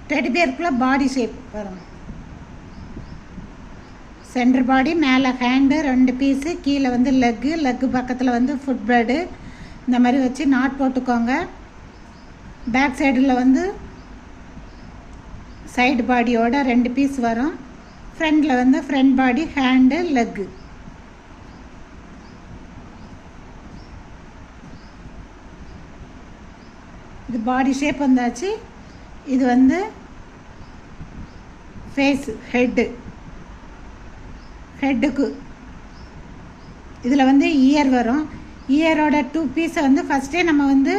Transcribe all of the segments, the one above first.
Teddy பேருக்குள்ளே பாடி shape வரும். Centre பாடி, மேலே ஹேண்டு 2 பீஸு, கீழே வந்து லெக்கு பக்கத்தில் வந்து ஃபுட் பேடு. இந்த மாதிரி வச்சு நாட் போட்டுக்கோங்க. பேக் சைடில் வந்து சைடு பாடியோட 2 பீஸ் வரும். ஃப்ரண்டில் வந்து ஃப்ரண்ட் பாடி, ஹேண்டு, லெக்கு. இது பாடி ஷேப் வந்தாச்சு. இது வந்து ஃபேஸு, ஹெட்டுக்கு இதில் வந்து இயர் வரும். இயரோட 2 பீஸை வந்து ஃபஸ்ட்டே நம்ம வந்து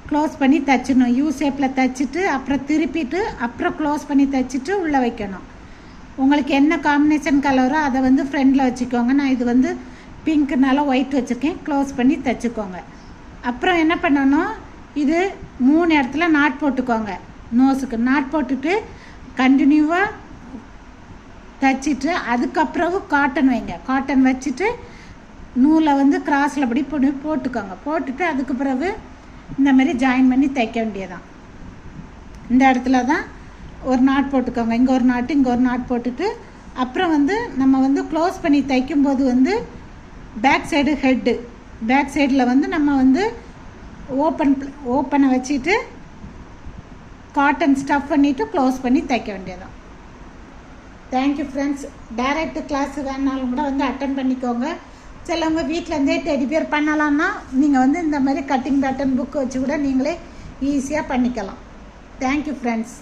க்ளோஸ் பண்ணி தைச்சிடணும். யூ ஷேப்பில் தைச்சிட்டு அப்புறம் திருப்பிட்டு அப்புறம் க்ளோஸ் பண்ணி தைச்சிட்டு உள்ளே வைக்கணும். உங்களுக்கு என்ன காம்பினேஷன் கலரோ அதை வந்து ஃப்ரண்டில் வச்சுக்கோங்க. நான் இது வந்து பிங்க்குனால ஒயிட் வச்சுருக்கேன். க்ளோஸ் பண்ணி தைச்சிக்கோங்க. அப்புறம் என்ன பண்ணணும், இது 3 இடத்துல நாட் போட்டுக்கோங்க. நோஸுக்கு நாட் போட்டுட்டு கண்டினியூவாக தைச்சிட்டு அதுக்கப்புறம் காட்டன் வைங்க. காட்டன் வச்சுட்டு நூலை வந்து கிராஸில் அப்படி போட்டுக்கோங்க. போட்டுட்டு அதுக்கு பிறகு இந்த மாதிரி ஜாயின் பண்ணி தைக்க வேண்டியதான். இந்த இடத்துல தான் ஒரு நாட் போட்டுக்கோங்க. இங்கே ஒரு நாட்டு, இங்கே ஒரு நாட் போட்டுட்டு அப்புறம் வந்து நம்ம வந்து க்ளோஸ் பண்ணி தைக்கும்போது வந்து பேக் சைடு ஹெட்டு, பேக் சைடில் வந்து நம்ம வந்து ஓப்பனை வச்சுட்டு காட்டன் ஸ்டஃப் பண்ணிவிட்டு க்ளோஸ் பண்ணி தைக்க வேண்டியதான். Thank you friends. டைரக்ட் கிளாஸ் வேணாலும் கூட வந்து அட்டன் பண்ணிக்கோங்க. சிலவங்க வீட்டிலேருந்தே டெடி பேர் பண்ணலான்னா நீங்கள் வந்து இந்த மாதிரி கட்டிங் பேட்டர்ன் புக் வச்சு கூட நீங்களே ஈஸியாக பண்ணிக்கலாம். Thank you friends.